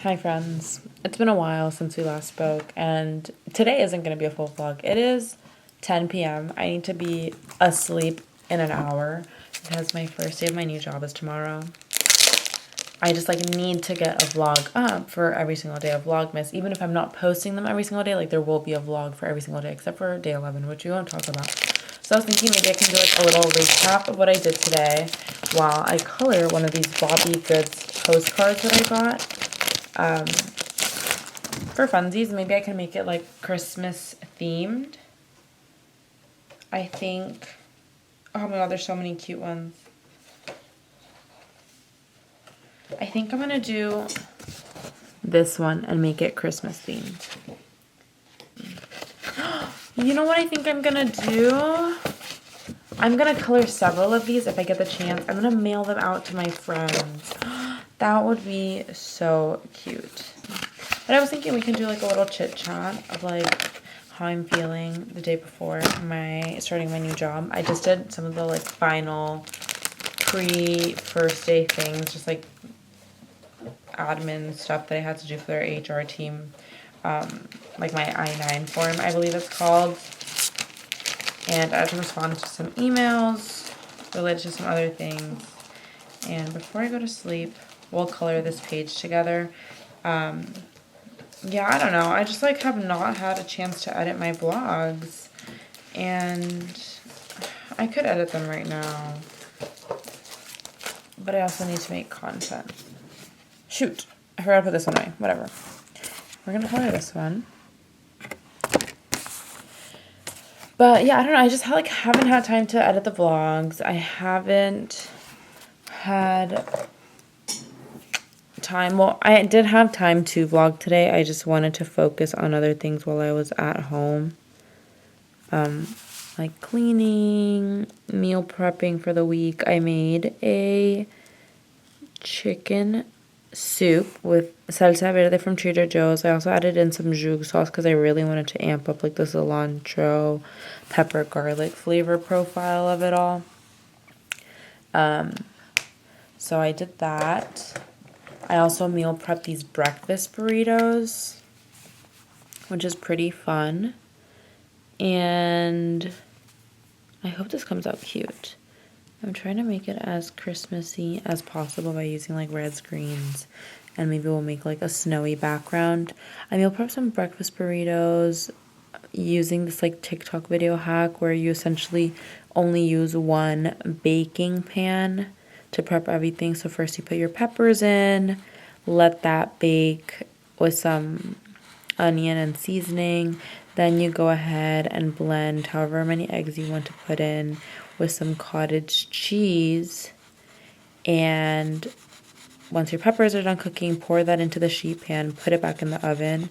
Hi friends. It's been a while since we last spoke, and today isn't going to be a full vlog. It is 10 p.m. I need to be asleep in an hour because my first day of my new job is tomorrow. I just need to get a vlog up for every single day of Vlogmas. Even if I'm not posting them every single day, there will be a vlog for every single day except for day 11, which we won't talk about. So I was thinking maybe I can do a little recap of what I did today while I color one of these Bobbie Goods postcards that I got. For funsies, maybe I can make it Christmas themed. I think, oh my god, there's so many cute ones. I think I'm gonna do this one and make it Christmas themed. You know what I think I'm gonna do? I'm gonna color several of these if I get the chance. I'm gonna mail them out to my friends. That would be so cute. But I was thinking we can do a little chit chat of how I'm feeling the day before starting my new job. I just did some of the final pre-first day things, just admin stuff that I had to do for their HR team. My I-9 form, I believe it's called. And I had to respond to some emails related to some other things. And before I go to sleep, we'll color this page together. Yeah, I don't know. I just have not had a chance to edit my vlogs. And I could edit them right now. But I also need to make content. Shoot. I forgot to put this one away. Whatever. We're going to color this one. But yeah, I don't know. I just haven't had time to edit the vlogs. I haven't had time. Well, I did have time to vlog today. I just wanted to focus on other things while I was at home. Like cleaning, meal prepping for the week. I made a chicken soup with salsa verde from Trader Joe's. I also added in some jus sauce because I really wanted to amp up the cilantro, pepper, garlic flavor profile of it all. So I did that. I also meal prepped these breakfast burritos, which is pretty fun. And I hope this comes out cute. I'm trying to make it as Christmassy as possible by using reds, greens, and maybe we'll make a snowy background. I meal prep some breakfast burritos using this TikTok video hack where you essentially only use one baking pan to prep everything. So first you put your peppers in, let that bake with some onion and seasoning. Then you go ahead and blend however many eggs you want to put in with some cottage cheese. And once your peppers are done cooking, pour that into the sheet pan, put it back in the oven.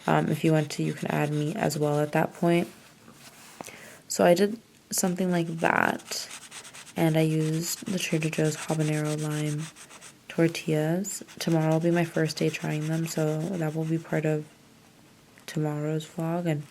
If you want to, you can add meat as well at that point. So I did something like that. And I used the Trader Joe's habanero lime tortillas. Tomorrow will be my first day trying them, so that will be part of tomorrow's vlog, and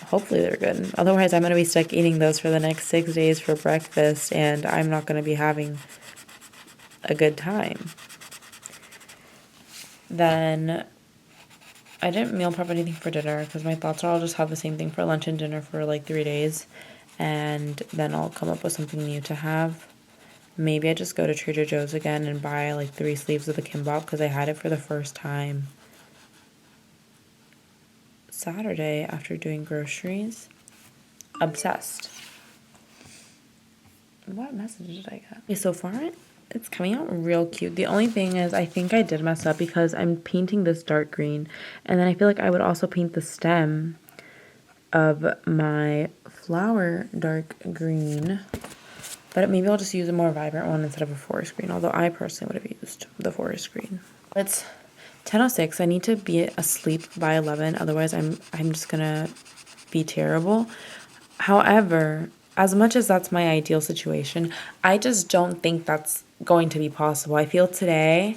hopefully they're good. Otherwise, I'm going to be stuck eating those for the next 6 days for breakfast, and I'm not going to be having a good time. Then I didn't meal prep anything for dinner because my thoughts are I'll just have the same thing for lunch and dinner for 3 days, and then I'll come up with something new to have. Maybe I just go to Trader Joe's again and buy 3 sleeves of the kimbap because I had it for the first time Saturday after doing groceries. Obsessed. What message did I get? Okay, so far it's coming out real cute. The only thing is I think I did mess up because I'm painting this dark green, and then I feel I would also paint the stem of my flower dark green, but maybe I'll just use a more vibrant one instead of a forest green, although I personally would have used the forest green. It's 10:06. I need to be asleep by 11, otherwise I'm just gonna be terrible. However, as much as that's my ideal situation, I just don't think that's going to be possible. I feel today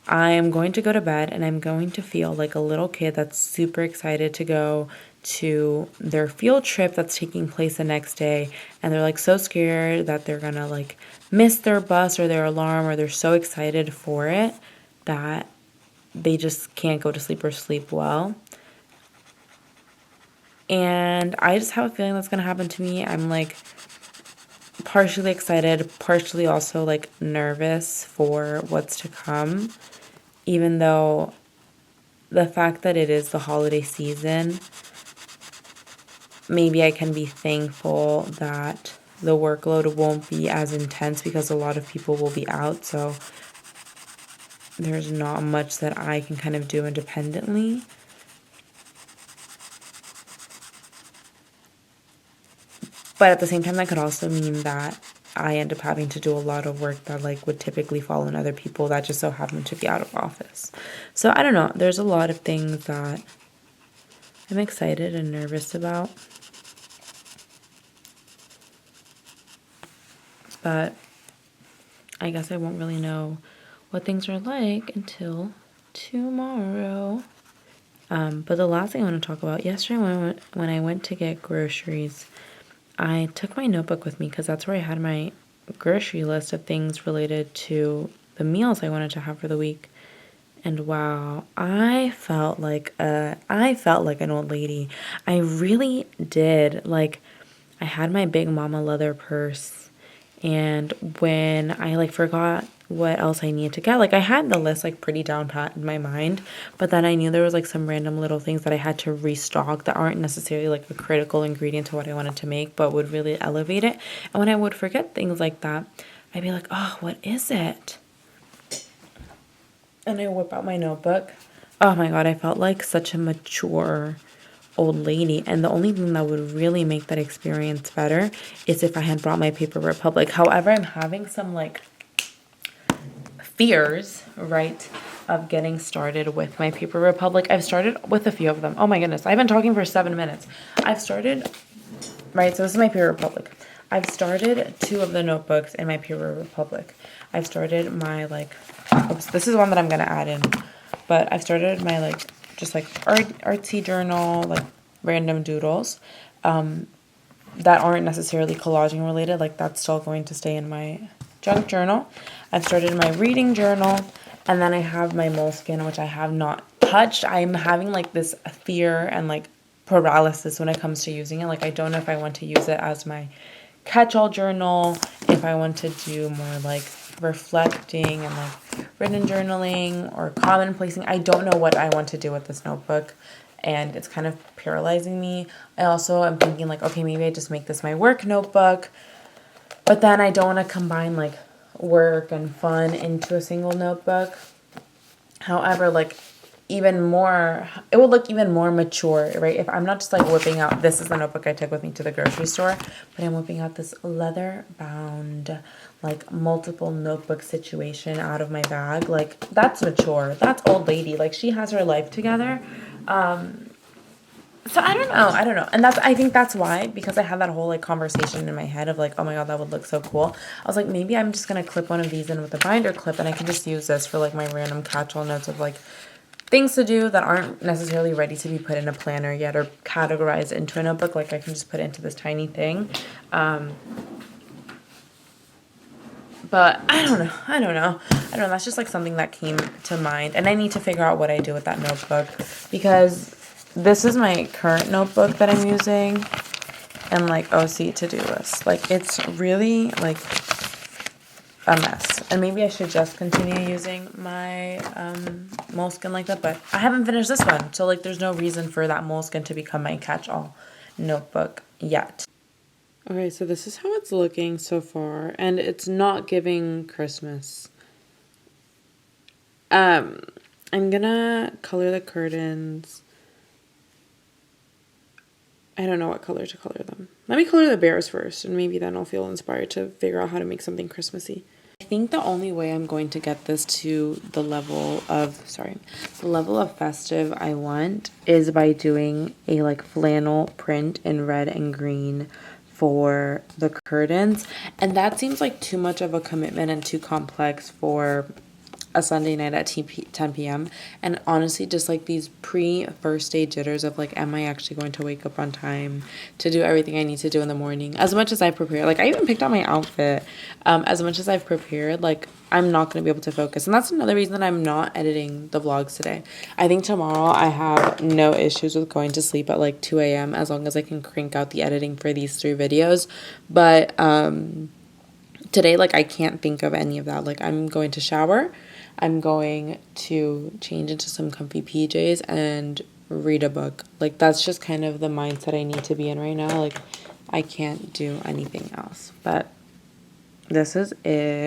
I am going to go to bed and I'm going to feel like a little kid that's super excited to go to their field trip that's taking place the next day, and they're so scared that they're gonna miss their bus or their alarm, or they're so excited for it that they just can't go to sleep or sleep well. And I just have a feeling that's going to happen to me. I'm like partially excited, partially also like nervous for what's to come, even though the fact that it is the holiday season, maybe I can be thankful that the workload won't be as intense because a lot of people will be out, so there's not much that I can kind of do independently. But at the same time, that could also mean that I end up having to do a lot of work that like would typically fall on other people that just so happen to be out of office. So I don't know. There's a lot of things that I'm excited and nervous about. But I guess I won't really know what things are like until tomorrow. But the last thing I want to talk about, yesterday when I went to get groceries, I took my notebook with me because that's where I had my grocery list of things related to the meals I wanted to have for the week. And wow, I felt like an old lady. I really did. Like, I had my big mama leather purse, and when I like forgot what else I needed to get, like I had the list like pretty down pat in my mind, but then I knew there was like some random little things that I had to restock that aren't necessarily like a critical ingredient to what I wanted to make, but would really elevate it. And when I would forget things like that, I'd be like, oh, what is it? And I whip out my notebook. Oh my God, I felt like such a mature old lady. And the only thing that would really make that experience better is if I had brought my Paper Republic. However, I'm having some like fears, right, of getting started with my Paper Republic. I've started with a few of them. Oh my goodness, I've been talking for 7 minutes. I've started, right, so this is my Paper Republic. I've started 2 of the notebooks in my Paper Republic. I've started my like, oops, this is one that I'm going to add in. But I've started my like, just like artsy journal, like random doodles that aren't necessarily collaging related. Like that's still going to stay in my junk journal. I've started my reading journal, and then I have my moleskin, which I have not touched. I'm having like this fear and like paralysis when it comes to using it. Like I don't know if I want to use it as my catch-all journal, if I want to do more like reflecting and like written journaling or commonplacing. I don't know what I want to do with this notebook, and it's kind of paralyzing me. I also am thinking like, okay, maybe I just make this my work notebook, but then I don't want to combine like work and fun into a single notebook. However, like even more, it would look even more mature, right? If I'm not just like whipping out, this is the notebook I took with me to the grocery store, but I'm whipping out this leather bound, like multiple notebook situation out of my bag. Like that's mature. That's old lady. Like she has her life together. So I don't know. And I think that's why, because I had that whole like conversation in my head of like, oh my God, that would look so cool. I was like, maybe I'm just going to clip one of these in with a binder clip, and I can just use this for like my random catch-all notes of like things to do that aren't necessarily ready to be put in a planner yet or categorized into a notebook. Like I can just put it into this tiny thing. But I don't know. That's just like something that came to mind, and I need to figure out what I do with that notebook, because this is my current notebook that I'm using, and like OC to-do list. Like it's really like a mess, and maybe I should just continue using my moleskin like that, but I haven't finished this one, so like there's no reason for that moleskin to become my catch-all notebook yet. Okay, so this is how it's looking so far, and it's not giving Christmas. I'm gonna color the curtains. I don't know what color to color them. Let me color the bears first, and maybe then I'll feel inspired to figure out how to make something Christmassy. I think the only way I'm going to get this to the level of festive I want is by doing a like flannel print in red and green for the curtains. And that seems like too much of a commitment and too complex for a Sunday night at 10 p.m. And honestly, just like these first day jitters of like, am I actually going to wake up on time to do everything I need to do in the morning? As much as I prepare, like I even picked out my outfit. As much as I've prepared, like I'm not going to be able to focus. And that's another reason that I'm not editing the vlogs today. I think tomorrow I have no issues with going to sleep at like 2 a.m. as long as I can crank out the editing for these 3 videos. But today, like, I can't think of any of that. Like, I'm going to shower. I'm going to change into some comfy PJs and read a book. Like, that's just kind of the mindset I need to be in right now. Like, I can't do anything else. But this is it.